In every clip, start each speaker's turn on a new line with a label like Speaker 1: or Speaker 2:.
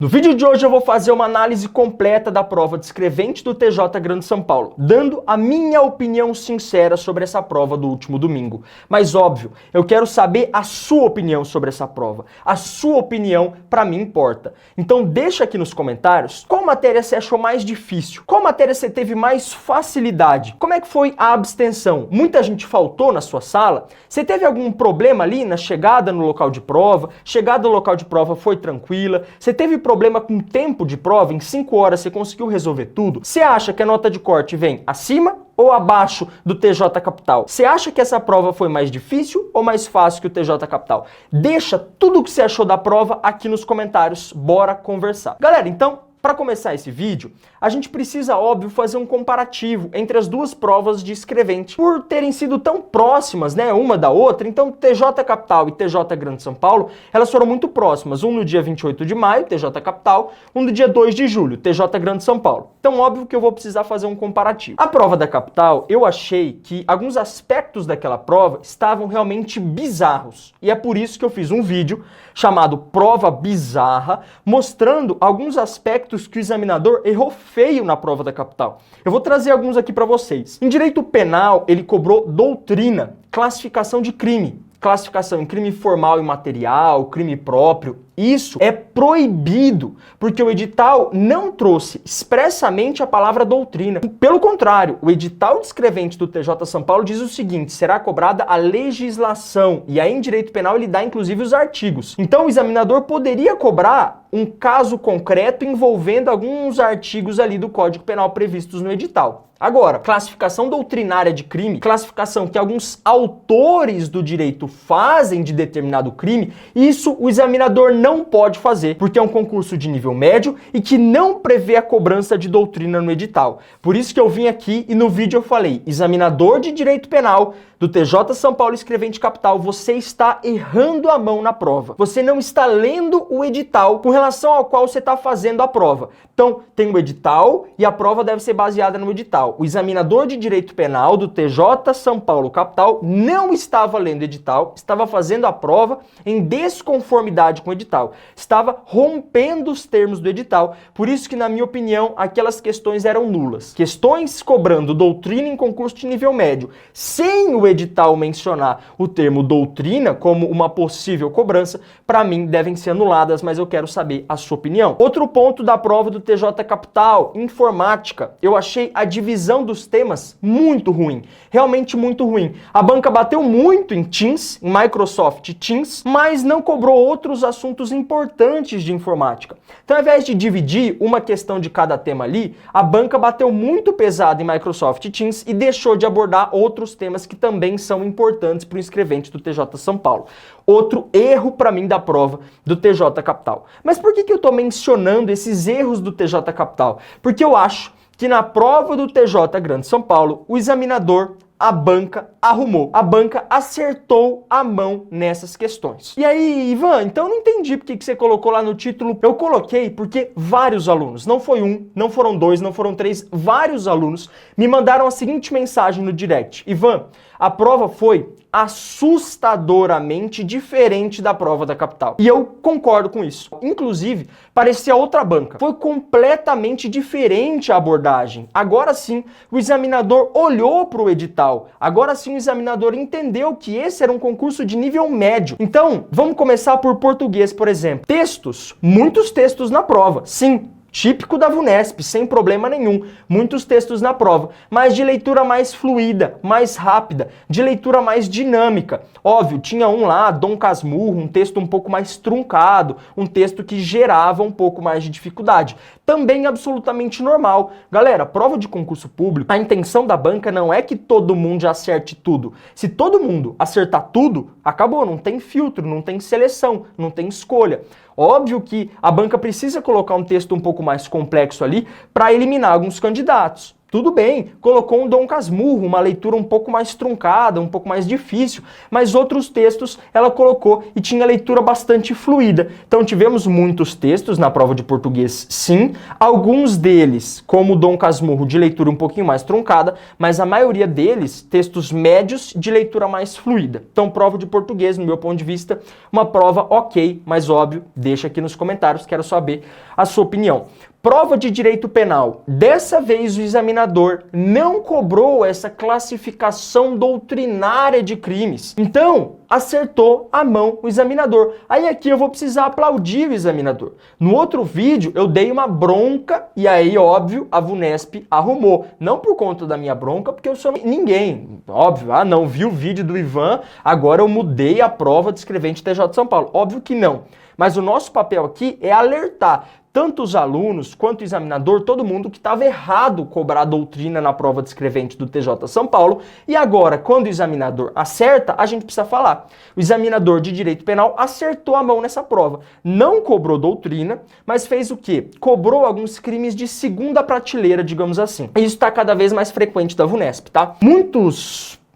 Speaker 1: No vídeo de hoje eu vou fazer uma análise completa da prova de escrevente do TJ Grande São Paulo, dando a minha opinião sincera sobre essa prova do último domingo. Mas óbvio, eu quero saber a sua opinião sobre essa prova. A sua opinião para mim importa. Então deixa aqui nos comentários qual matéria você achou mais difícil, qual matéria você teve mais facilidade, como é que foi a abstenção, muita gente faltou na sua sala, você teve algum problema ali na chegada no local de prova, chegada no local de prova foi tranquila, você teve problema com tempo de prova, em 5 horas você conseguiu resolver tudo? Você acha que a nota de corte vem acima ou abaixo do TJ Capital? Você acha que essa prova foi mais difícil ou mais fácil que o TJ Capital? Deixa tudo o que você achou da prova aqui nos comentários, bora conversar. Galera, então, para começar esse vídeo, a gente precisa, óbvio, fazer um comparativo entre as duas provas de escrevente. Por terem sido tão próximas, né, uma da outra, então TJ Capital e TJ Grande São Paulo, elas foram muito próximas. Um no dia 28 de maio, TJ Capital, um no dia 2 de julho, TJ Grande São Paulo. Então, óbvio que eu vou precisar fazer um comparativo. A prova da Capital, eu achei que alguns aspectos daquela prova estavam realmente bizarros. E é por isso que eu fiz um vídeo chamado Prova Bizarra, mostrando alguns aspectos que o examinador errou feio na prova da Capital. Eu vou trazer alguns aqui para vocês. Em direito penal, ele cobrou doutrina, classificação de crime, classificação em crime formal e material, crime próprio. Isso é proibido, porque o edital não trouxe expressamente a palavra doutrina. Pelo contrário, o edital de escrevente do TJ São Paulo diz o seguinte: será cobrada a legislação, e aí em direito penal ele dá inclusive os artigos. Então o examinador poderia cobrar um caso concreto envolvendo alguns artigos ali do Código Penal previstos no edital. Agora, classificação doutrinária de crime, classificação que alguns autores do direito fazem de determinado crime, isso o examinador não pode fazer, porque é um concurso de nível médio e que não prevê a cobrança de doutrina no edital. Por isso que eu vim aqui e no vídeo eu falei: examinador de direito penal do TJ São Paulo escrevente capital, você está errando a mão na prova. Você não está lendo o edital com relação ao qual você está fazendo a prova. Então, tem o edital e a prova deve ser baseada no edital. O examinador de direito penal do TJ São Paulo capital não estava lendo o edital, estava fazendo a prova em desconformidade com o edital. Estava rompendo os termos do edital. Por isso que, na minha opinião, aquelas questões eram nulas. Questões cobrando doutrina em concurso de nível médio, sem o edital mencionar o termo doutrina como uma possível cobrança, para mim devem ser anuladas, mas eu quero saber a sua opinião. Outro ponto da prova do TJ Capital, informática. Eu achei a divisão dos temas muito ruim, realmente muito ruim. A banca bateu muito em Teams, em Microsoft Teams, mas não cobrou outros assuntos importantes de informática. Então, ao invés de dividir uma questão de cada tema ali, a banca bateu muito pesado em Microsoft Teams e deixou de abordar outros temas que também são importantes para o inscrevente do TJ São Paulo. Outro erro para mim da prova do TJ Capital. Mas por que eu estou mencionando esses erros do TJ Capital? Porque eu acho que na prova do TJ Grande São Paulo, o examinador, a banca arrumou. A banca acertou a mão nessas questões. E aí, Ivan, então eu não entendi porque que você colocou lá no título. Eu coloquei porque vários alunos, não foi um, não foram dois, não foram três, vários alunos me mandaram a seguinte mensagem no direct: Ivan, a prova foi assustadoramente diferente da prova da Capital. E eu concordo com isso. Inclusive, parecia outra banca. Foi completamente diferente a abordagem. Agora sim, o examinador olhou para o edital. Agora sim, o examinador entendeu que esse era um concurso de nível médio. Então, vamos começar por português, por exemplo. Textos, muitos textos na prova. Sim, típico da VUNESP, sem problema nenhum. Muitos textos na prova, mas de leitura mais fluida, mais rápida, de leitura mais dinâmica. Óbvio, tinha um lá, Dom Casmurro, um texto um pouco mais truncado, um texto que gerava um pouco mais de dificuldade. Também absolutamente normal. Galera, prova de concurso público, a intenção da banca não é que todo mundo já acerte tudo. Se todo mundo acertar tudo, acabou, não tem filtro, não tem seleção, não tem escolha. Óbvio que a banca precisa colocar um texto um pouco mais complexo ali para eliminar alguns candidatos. Tudo bem, colocou um Dom Casmurro, uma leitura um pouco mais truncada, um pouco mais difícil, mas outros textos ela colocou e tinha leitura bastante fluida. Então tivemos muitos textos na prova de português, sim, alguns deles, como o Dom Casmurro, de leitura um pouquinho mais truncada, mas a maioria deles, textos médios de leitura mais fluida. Então prova de português, no meu ponto de vista, uma prova ok, mas óbvio, deixa aqui nos comentários, quero saber a sua opinião. Prova de direito penal. Dessa vez o examinador não cobrou essa classificação doutrinária de crimes. Então, acertou a mão o examinador. Aí aqui eu vou precisar aplaudir o examinador. No outro vídeo eu dei uma bronca e aí, óbvio, a VUNESP arrumou. Não por conta da minha bronca, porque eu sou ninguém. Óbvio, não vi o vídeo do Ivan, agora eu mudei a prova de escrevente TJ de São Paulo. Óbvio que não. Mas o nosso papel aqui é alertar tanto os alunos quanto o examinador, todo mundo que estava errado cobrar a doutrina na prova de escrevente do TJ São Paulo. E agora, quando o examinador acerta, a gente precisa falar. O examinador de direito penal acertou a mão nessa prova. Não cobrou doutrina, mas fez o quê? Cobrou alguns crimes de segunda prateleira, digamos assim. Isso está cada vez mais frequente da VUNESP, tá?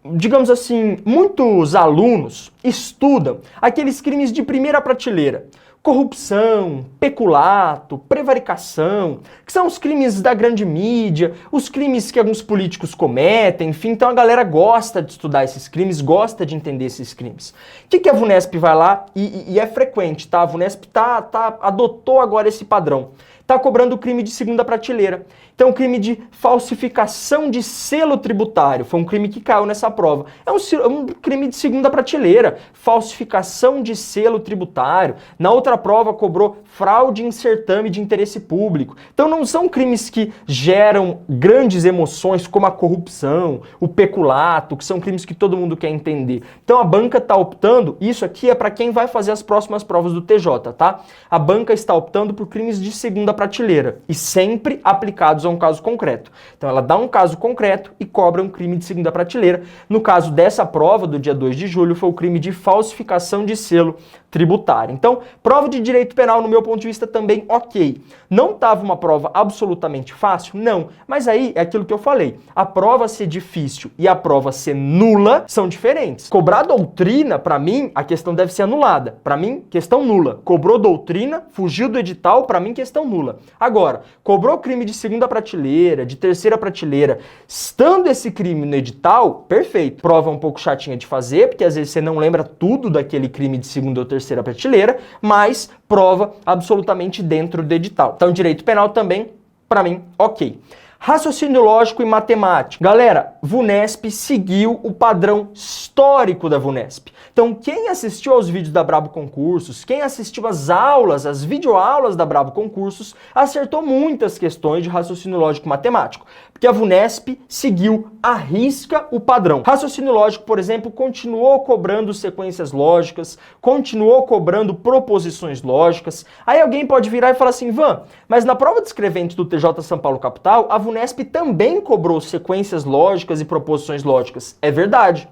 Speaker 1: Digamos assim, muitos alunos estudam aqueles crimes de primeira prateleira. Corrupção, peculato, prevaricação, que são os crimes da grande mídia, os crimes que alguns políticos cometem, enfim, então a galera gosta de estudar esses crimes, gosta de entender esses crimes. O que a VUNESP vai lá, e é frequente, tá? A VUNESP adotou agora esse padrão. Está cobrando o crime de segunda prateleira. Então, o crime de falsificação de selo tributário foi um crime que caiu nessa prova. É um crime de segunda prateleira, falsificação de selo tributário. Na outra prova, cobrou fraude em certame de interesse público. Então, não são crimes que geram grandes emoções, como a corrupção, o peculato, que são crimes que todo mundo quer entender. Então, a banca está optando, isso aqui é para quem vai fazer as próximas provas do TJ, tá? A banca está optando por crimes de segunda prateleira e sempre aplicados a um caso concreto. Então ela dá um caso concreto e cobra um crime de segunda prateleira. No caso dessa prova do dia 2 de julho foi o crime de falsificação de selo tributário. Então, prova de direito penal, no meu ponto de vista, também ok. Não estava uma prova absolutamente fácil? Não. Mas aí é aquilo que eu falei. A prova ser difícil e a prova ser nula são diferentes. Cobrar doutrina, para mim, a questão deve ser anulada. Para mim, questão nula. Cobrou doutrina, fugiu do edital, para mim, questão nula. Agora, cobrou crime de segunda prateleira, de terceira prateleira, estando esse crime no edital, perfeito. Prova um pouco chatinha de fazer, porque às vezes você não lembra tudo daquele crime de segunda ou terceira prateleira, mas prova absolutamente dentro do edital. Então, direito penal também, para mim, ok. Raciocínio lógico e matemático. Galera, VUNESP seguiu o padrão histórico da VUNESP. Então, quem assistiu aos vídeos da Brabo Concursos, quem assistiu às aulas, às videoaulas da Brabo Concursos, acertou muitas questões de raciocínio lógico e matemático. Porque a VUNESP seguiu à risca o padrão. Raciocínio lógico, por exemplo, continuou cobrando sequências lógicas, continuou cobrando proposições lógicas. Aí alguém pode virar e falar assim, Ivan, mas na prova de escrevente do TJ São Paulo Capital, a VUNESP também cobrou sequências lógicas e proposições lógicas. É verdade,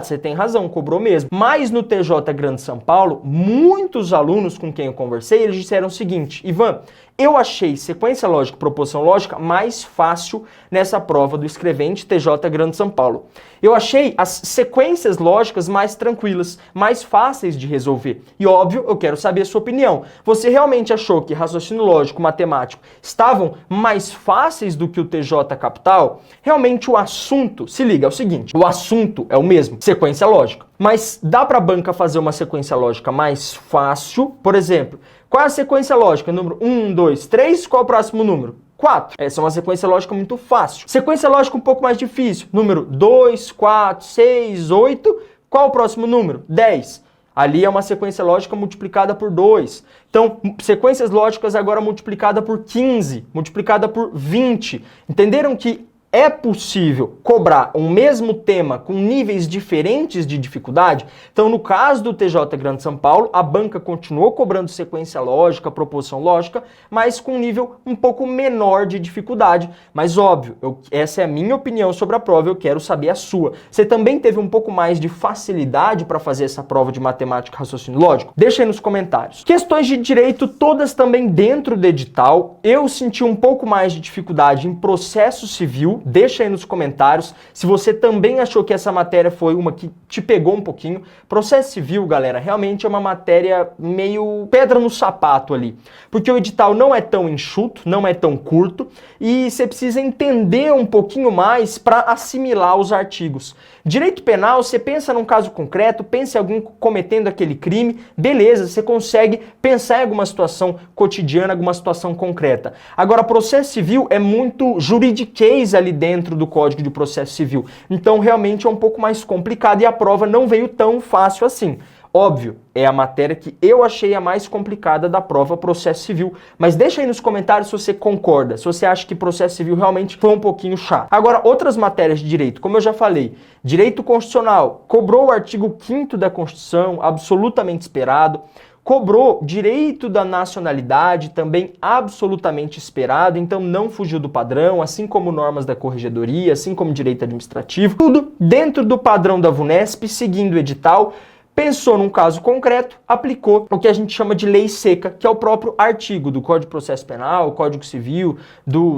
Speaker 1: você tem razão, cobrou mesmo. Mas no TJ Grande São Paulo, muitos alunos com quem eu conversei, eles disseram o seguinte, Ivan, eu achei sequência lógica e proposição lógica mais fácil nessa prova do escrevente TJ Grande São Paulo. Eu achei as sequências lógicas mais tranquilas, mais fáceis de resolver. E óbvio, eu quero saber a sua opinião. Você realmente achou que raciocínio lógico e matemático estavam mais fáceis do que o TJ Capital? Realmente o assunto, se liga, é o seguinte, o assunto é o mesmo, sequência lógica. Mas dá para a banca fazer uma sequência lógica mais fácil? Por exemplo, qual é a sequência lógica? Número 1, 2, 3, qual é o próximo número? 4. Essa é uma sequência lógica muito fácil. Sequência lógica um pouco mais difícil. Número 2, 4, 6, 8. Qual é o próximo número? 10. Ali é uma sequência lógica multiplicada por 2. Então, sequências lógicas agora multiplicada por 15, multiplicada por 20. Entenderam que é possível cobrar um mesmo tema com níveis diferentes de dificuldade? Então, no caso do TJ Grande São Paulo, a banca continuou cobrando sequência lógica, proposição lógica, mas com um nível um pouco menor de dificuldade. Mas óbvio, essa é a minha opinião sobre a prova, eu quero saber a sua. Você também teve um pouco mais de facilidade para fazer essa prova de matemática e raciocínio lógico? Deixa aí nos comentários. Questões de direito, todas também dentro do edital. Eu senti um pouco mais de dificuldade em processo civil, Deixa aí nos comentários se você também achou que essa matéria foi uma que te pegou um pouquinho. Processo civil, galera, realmente é uma matéria meio pedra no sapato ali, porque o edital não é tão enxuto, não é tão curto, e você precisa entender um pouquinho mais para assimilar os artigos. Direito penal, você pensa num caso concreto, pensa em alguém cometendo aquele crime, beleza, você consegue pensar em alguma situação cotidiana, alguma situação concreta. Agora, processo civil é muito juridiquês ali dentro do Código de Processo Civil, então realmente é um pouco mais complicado e a prova não veio tão fácil assim. Óbvio, é a matéria que eu achei a mais complicada da prova processo civil. Mas deixa aí nos comentários se você concorda, se você acha que processo civil realmente foi um pouquinho chato. Agora, outras matérias de direito, como eu já falei, direito constitucional, cobrou o artigo 5º da Constituição, absolutamente esperado. Cobrou direito da nacionalidade, também absolutamente esperado, então não fugiu do padrão, assim como normas da corregedoria, assim como direito administrativo. Tudo dentro do padrão da VUNESP, seguindo o edital. Pensou num caso concreto, aplicou o que a gente chama de lei seca, que é o próprio artigo do Código de Processo Penal, Código Civil,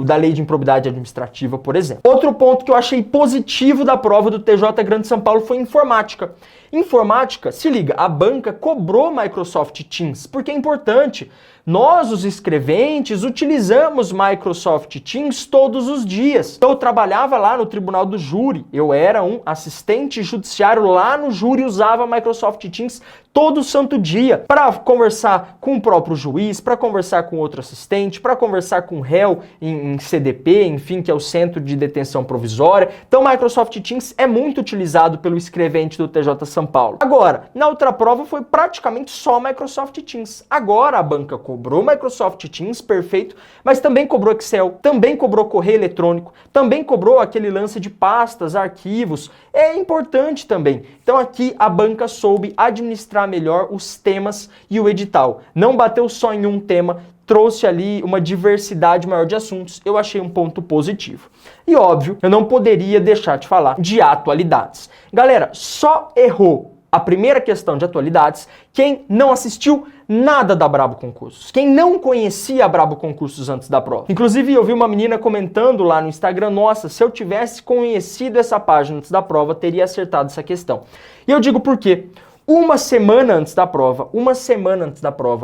Speaker 1: da Lei de Improbidade Administrativa, por exemplo. Outro ponto que eu achei positivo da prova do TJ Grande São Paulo foi informática. Informática, se liga, a banca cobrou Microsoft Teams, porque é importante. Nós, os escreventes, utilizamos Microsoft Teams todos os dias. Eu trabalhava lá no Tribunal do Júri, eu era um assistente judiciário lá no júri e usava Microsoft Teams todo santo dia para conversar com o próprio juiz, para conversar com outro assistente, para conversar com o réu em CDP, enfim, que é o Centro de Detenção Provisória. Então, Microsoft Teams é muito utilizado pelo escrevente do TJ São Paulo. Agora, na outra prova foi praticamente só Microsoft Teams. Agora a banca cobrou Microsoft Teams, perfeito, mas também cobrou Excel, também cobrou correio eletrônico, também cobrou aquele lance de pastas, arquivos. É importante também. Então aqui a banca soube administrar melhor os temas e o edital. Não bateu só em um tema, trouxe ali uma diversidade maior de assuntos. Eu achei um ponto positivo. E óbvio, eu não poderia deixar de falar de atualidades. Galera, só errou a primeira questão de atualidades quem não assistiu nada da Brabo Concursos, quem não conhecia a Brabo Concursos antes da prova. Inclusive, eu vi uma menina comentando lá no Instagram, nossa, se eu tivesse conhecido essa página antes da prova, teria acertado essa questão. E eu digo por quê? Uma semana antes da prova,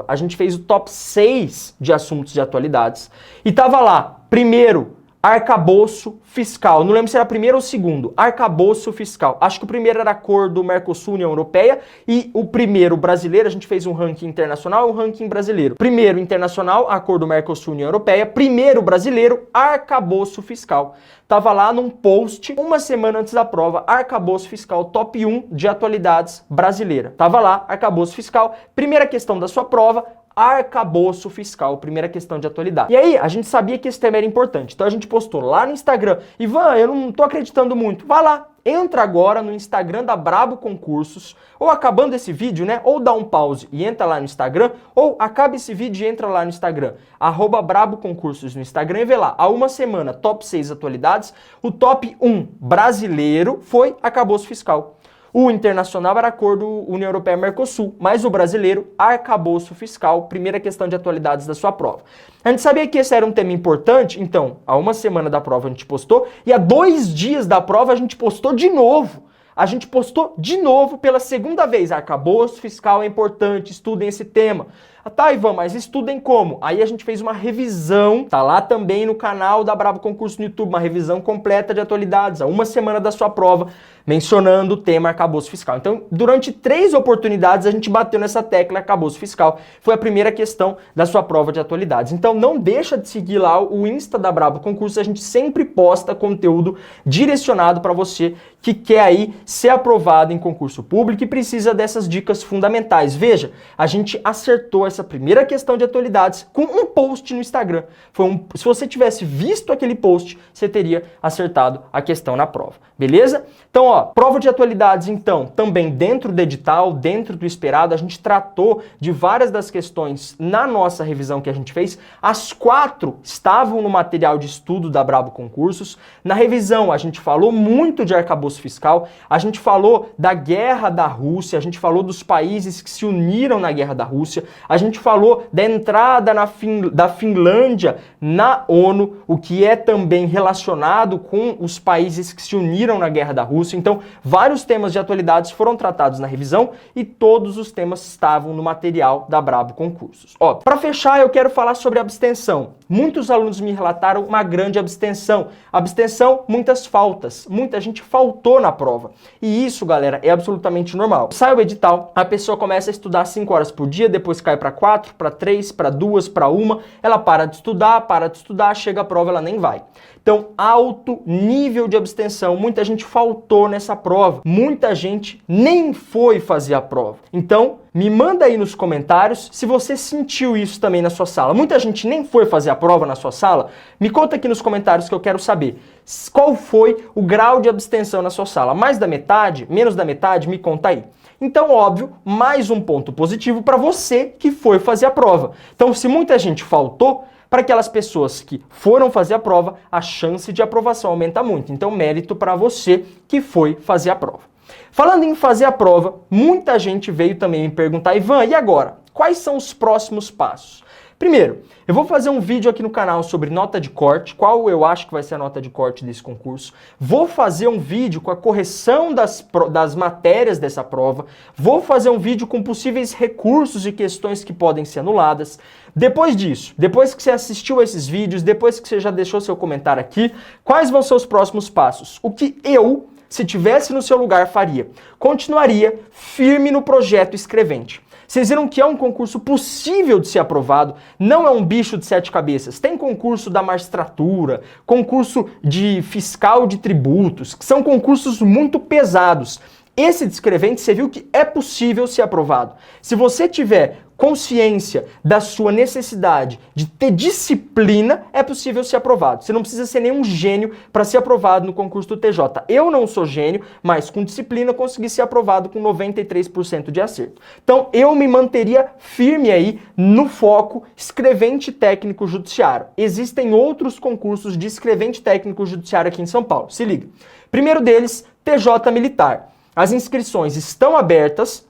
Speaker 1: a gente fez o top 6 de assuntos de atualidades e tava lá, primeiro, arcabouço fiscal. Não lembro se era primeiro ou segundo. Arcabouço fiscal. Acho que o primeiro era acordo Mercosul, União Europeia, e o primeiro brasileiro, a gente fez um ranking internacional e um ranking brasileiro. Primeiro internacional, acordo Mercosul, União Europeia. Primeiro brasileiro, arcabouço fiscal. Tava lá num post, uma semana antes da prova, arcabouço fiscal, top 1 de atualidades brasileira. Tava lá, arcabouço fiscal, primeira questão da sua prova, arcabouço fiscal, primeira questão de atualidade. E aí, a gente sabia que esse tema era importante, então a gente postou lá no Instagram. Ivan, eu não tô acreditando muito. Vai lá, entra agora no Instagram da Brabo Concursos, ou acabando esse vídeo, né, ou dá um pause e entra lá no Instagram, ou acaba esse vídeo e entra lá no Instagram, @Brabo Concursos no Instagram e vê lá, há uma semana, top 6 atualidades, o top 1 brasileiro foi arcabouço fiscal. O internacional era acordo União Europeia-Mercosul, mas o brasileiro, arcabouço fiscal, primeira questão de atualidades da sua prova. A gente sabia que esse era um tema importante, então, há uma semana da prova a gente postou, e há 2 dias da prova a gente postou de novo. A gente postou de novo pela segunda vez. Arcabouço fiscal é importante, estudem esse tema. Ah, tá, Ivan, mas estudem como? Aí a gente fez uma revisão, tá lá também no canal da Brabo Concurso no YouTube, uma revisão completa de atualidades, há uma semana da sua prova, mencionando o tema arcabouço fiscal. Então, durante 3 oportunidades, a gente bateu nessa tecla arcabouço fiscal. Foi a primeira questão da sua prova de atualidades. Então, não deixa de seguir lá o Insta da Brabo Concurso, a gente sempre posta conteúdo direcionado para você que quer aí ser aprovado em concurso público e precisa dessas dicas fundamentais. Veja, a gente acertou essa primeira questão de atualidades com um post no Instagram. Se você tivesse visto aquele post, você teria acertado a questão na prova. Beleza? Então, ó, prova de atualidades, então, também dentro do edital, dentro do esperado, a gente tratou de várias das questões na nossa revisão que a gente fez. As 4 estavam no material de estudo da Brabo Concursos. Na revisão, a gente falou muito de arcabouço fiscal, a gente falou da guerra da Rússia, a gente falou dos países que se uniram na guerra da Rússia, a gente falou da entrada da Finlândia na ONU, o que é também relacionado com os países que se uniram na guerra da Rússia. Então, vários temas de atualidades foram tratados na revisão e todos os temas estavam no material da Brabo Concursos. Ó, para fechar, eu quero falar sobre abstenção. Muitos alunos me relataram uma grande abstenção. Abstenção, muitas faltas. Muita gente faltou na prova. E isso, galera, é absolutamente normal. Sai o edital, a pessoa começa a estudar 5 horas por dia, depois cai para 4, para 3, para 2, para 1, ela para de estudar, chega a prova, ela nem vai. Então, alto nível de abstenção. Muita gente faltou nessa prova. Muita gente nem foi fazer a prova. Então, me manda aí nos comentários se você sentiu isso também na sua sala. Muita gente nem foi fazer a prova na sua sala. Me conta aqui nos comentários que eu quero saber qual foi o grau de abstenção na sua sala. Mais da metade? Menos da metade? Me conta aí. Então, óbvio, mais um ponto positivo para você que foi fazer a prova. Então, se muita gente faltou, para aquelas pessoas que foram fazer a prova, a chance de aprovação aumenta muito. Então, mérito para você que foi fazer a prova. Falando em fazer a prova, muita gente veio também me perguntar, Ivan, e agora? Quais são os próximos passos? Primeiro, eu vou fazer um vídeo aqui no canal sobre nota de corte, qual eu acho que vai ser a nota de corte desse concurso. Vou fazer um vídeo com a correção das matérias dessa prova. Vou fazer um vídeo com possíveis recursos e questões que podem ser anuladas. Depois disso, depois que você assistiu a esses vídeos, depois que você já deixou seu comentário aqui, quais vão ser os próximos passos? O que eu, se tivesse no seu lugar, faria? Continuaria firme no projeto escrevente. Vocês viram que é um concurso possível de ser aprovado, não é um bicho de 7 cabeças. Tem concurso da magistratura, concurso de fiscal de tributos, que são concursos muito pesados. Esse de escrevente, você viu que é possível ser aprovado. Se você tiver consciência da sua necessidade de ter disciplina, é possível ser aprovado. Você não precisa ser nenhum gênio para ser aprovado no concurso do TJ. Eu não sou gênio, mas com disciplina consegui ser aprovado com 93% de acerto. Então eu me manteria firme aí no foco escrevente técnico judiciário. Existem outros concursos de escrevente técnico judiciário aqui em São Paulo. Se liga. Primeiro deles, TJ Militar. As inscrições estão abertas,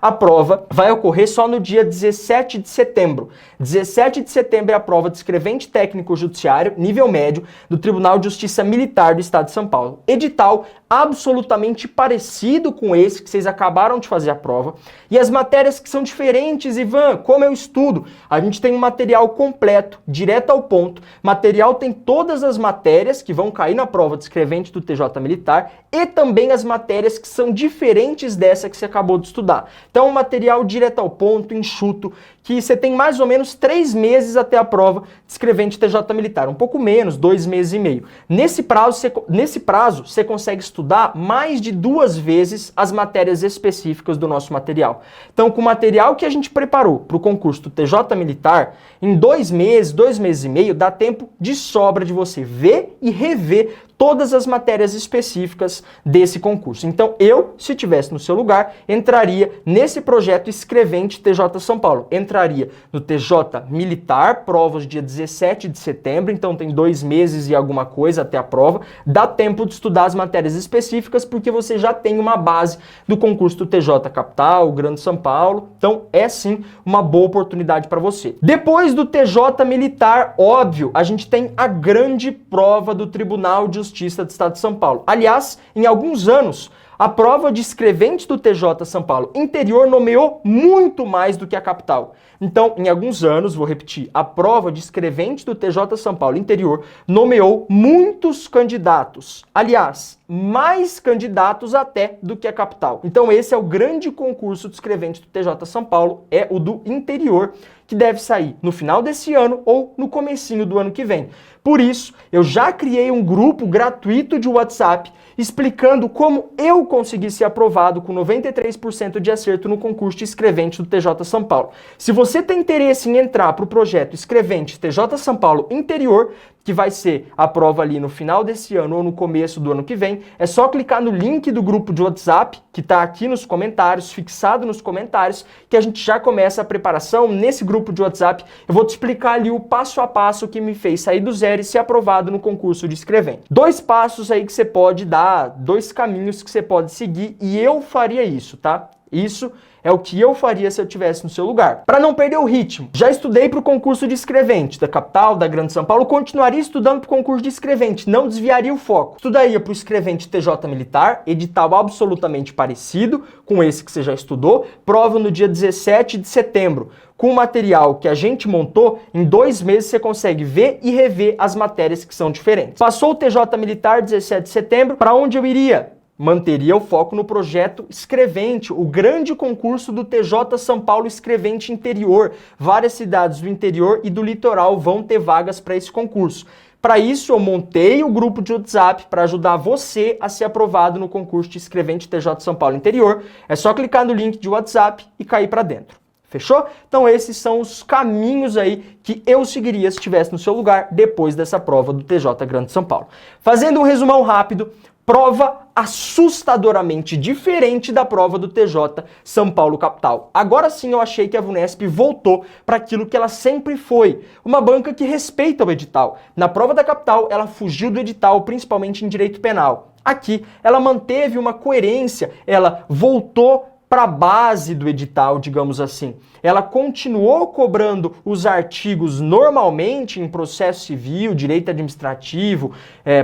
Speaker 1: a prova vai ocorrer só no dia 17 de setembro. 17 de setembro é a prova de escrevente técnico judiciário, nível médio, do Tribunal de Justiça Militar do Estado de São Paulo. Edital absolutamente parecido com esse que vocês acabaram de fazer a prova. E as matérias que são diferentes, Ivan, como eu estudo? A gente tem um material completo, direto ao ponto. Material tem todas as matérias que vão cair na prova de escrevente do TJ Militar e também as matérias que são diferentes dessa que você acabou de estudar. Então, um material direto ao ponto, enxuto, que você tem mais ou menos 3 meses até a prova de escrevente TJ Militar. Um pouco menos, 2 meses e meio. Nesse prazo, você consegue estudar mais de 2 vezes as matérias específicas do nosso material. Então, com o material que a gente preparou para o concurso do TJ Militar, em 2 meses, 2 meses e meio, dá tempo de sobra de você ver e rever todas as matérias específicas desse concurso. Então, eu, se estivesse no seu lugar, entraria nesse projeto escrevente TJ São Paulo. Entraria no TJ Militar, provas dia 17 de setembro, então tem 2 meses e alguma coisa até a prova. Dá tempo de estudar as matérias específicas, porque você já tem uma base do concurso do TJ Capital, Grande São Paulo. Então, é sim uma boa oportunidade para você. Depois do TJ Militar, óbvio, a gente tem a grande prova do Tribunal de Justiça do Estado de São Paulo. Aliás, em alguns anos, a prova de escrevente do TJ São Paulo Interior nomeou muito mais do que a capital. Então, em alguns anos, vou repetir, a prova de escrevente do TJ São Paulo Interior nomeou muitos candidatos. Aliás, mais candidatos até do que a capital. Então, esse é o grande concurso de escrevente do TJ São Paulo, é o do interior, que deve sair no final desse ano ou no comecinho do ano que vem. Por isso, eu já criei um grupo gratuito de WhatsApp explicando como eu consegui ser aprovado com 93% de acerto no concurso de escrevente do TJ São Paulo. Se você tem interesse em entrar para o projeto escrevente TJ São Paulo Interior, que vai ser a prova ali no final desse ano ou no começo do ano que vem, é só clicar no link do grupo de WhatsApp, que está aqui nos comentários, fixado nos comentários, que a gente já começa a preparação. Nesse grupo de WhatsApp, eu vou te explicar ali o passo a passo que me fez sair do zero e ser aprovado no concurso de escrevente. 2 passos aí que você pode dar, 2 caminhos que você pode seguir, e eu faria isso, tá? Isso é o que eu faria se eu estivesse no seu lugar. Para não perder o ritmo, já estudei para o concurso de escrevente da capital, da Grande São Paulo, continuaria estudando para o concurso de escrevente, não desviaria o foco. Estudaria para o escrevente TJ Militar, edital absolutamente parecido com esse que você já estudou, prova no dia 17 de setembro. Com o material que a gente montou, em 2 meses você consegue ver e rever as matérias que são diferentes. Passou o TJ Militar, 17 de setembro, para onde eu iria? Manteria o foco no projeto Escrevente, o grande concurso do TJ São Paulo Escrevente Interior. Várias cidades do interior e do litoral vão ter vagas para esse concurso. Para isso, eu montei o grupo de WhatsApp para ajudar você a ser aprovado no concurso de Escrevente TJ São Paulo Interior. É só clicar no link de WhatsApp e cair para dentro. Fechou? Então esses são os caminhos aí que eu seguiria se estivesse no seu lugar depois dessa prova do TJ Grande São Paulo. Fazendo um resumão rápido, prova assustadoramente diferente da prova do TJ São Paulo Capital. Agora sim eu achei que a VUNESP voltou para aquilo que ela sempre foi, uma banca que respeita o edital. Na prova da capital, ela fugiu do edital, principalmente em direito penal. Aqui, ela manteve uma coerência, ela voltou para a base do edital, digamos assim. Ela continuou cobrando os artigos normalmente em processo civil, direito administrativo,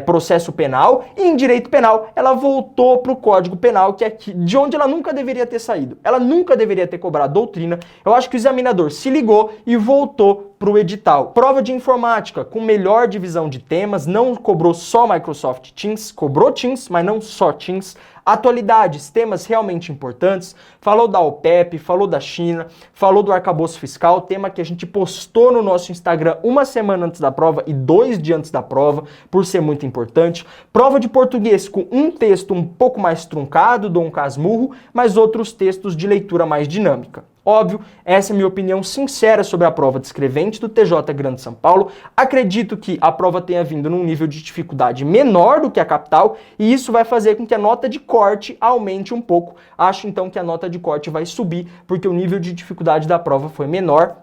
Speaker 1: processo penal, e em direito penal ela voltou para o Código Penal, que é aqui, de onde ela nunca deveria ter saído. Ela nunca deveria ter cobrado doutrina. Eu acho que o examinador se ligou e voltou para o edital. Prova de informática, com melhor divisão de temas, não cobrou só Microsoft Teams, cobrou Teams, mas não só Teams. Atualidades, temas realmente importantes, falou da OPEP, falou da China, falou do arcabouço fiscal, tema que a gente postou no nosso Instagram 1 semana antes da prova e 2 dias antes da prova, por ser muito importante. Prova de português com um texto um pouco mais truncado, Dom Casmurro, mas outros textos de leitura mais dinâmica. Óbvio, essa é a minha opinião sincera sobre a prova de escrevente do TJ Grande São Paulo. Acredito que a prova tenha vindo num nível de dificuldade menor do que a capital e isso vai fazer com que a nota de corte aumente um pouco. Acho então que a nota de corte vai subir porque o nível de dificuldade da prova foi menor.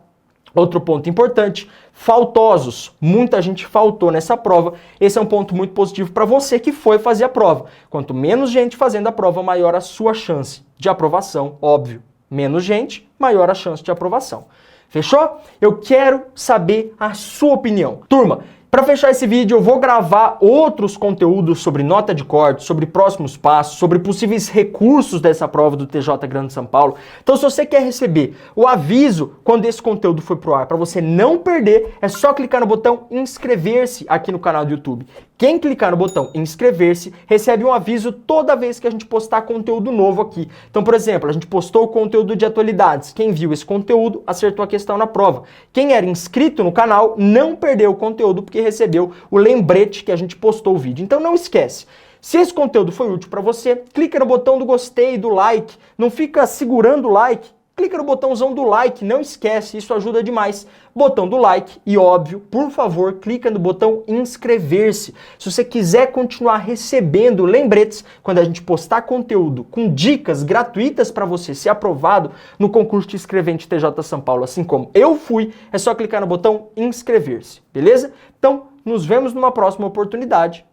Speaker 1: Outro ponto importante, faltosos. Muita gente faltou nessa prova. Esse é um ponto muito positivo para você que foi fazer a prova. Quanto menos gente fazendo a prova, maior a sua chance de aprovação, óbvio. Menos gente, maior a chance de aprovação. Fechou? Eu quero saber a sua opinião. Turma, para fechar esse vídeo, eu vou gravar outros conteúdos sobre nota de corte, sobre próximos passos, sobre possíveis recursos dessa prova do TJ Grande São Paulo. Então, se você quer receber o aviso quando esse conteúdo for pro ar, para você não perder, é só clicar no botão inscrever-se aqui no canal do YouTube. Quem clicar no botão inscrever-se recebe um aviso toda vez que a gente postar conteúdo novo aqui. Então, por exemplo, a gente postou o conteúdo de atualidades. Quem viu esse conteúdo acertou a questão na prova. Quem era inscrito no canal não perdeu o conteúdo porque recebeu o lembrete que a gente postou o vídeo. Então não esquece. Se esse conteúdo foi útil para você, clica no botão do gostei, do like. Não fica segurando o like. Clica no botãozão do like, não esquece, isso ajuda demais. Botão do like e, óbvio, por favor, clica no botão inscrever-se. Se você quiser continuar recebendo lembretes quando a gente postar conteúdo com dicas gratuitas para você ser aprovado no concurso de escrevente TJ São Paulo, assim como eu fui, é só clicar no botão inscrever-se, beleza? Então, nos vemos numa próxima oportunidade.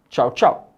Speaker 1: Tchau, tchau.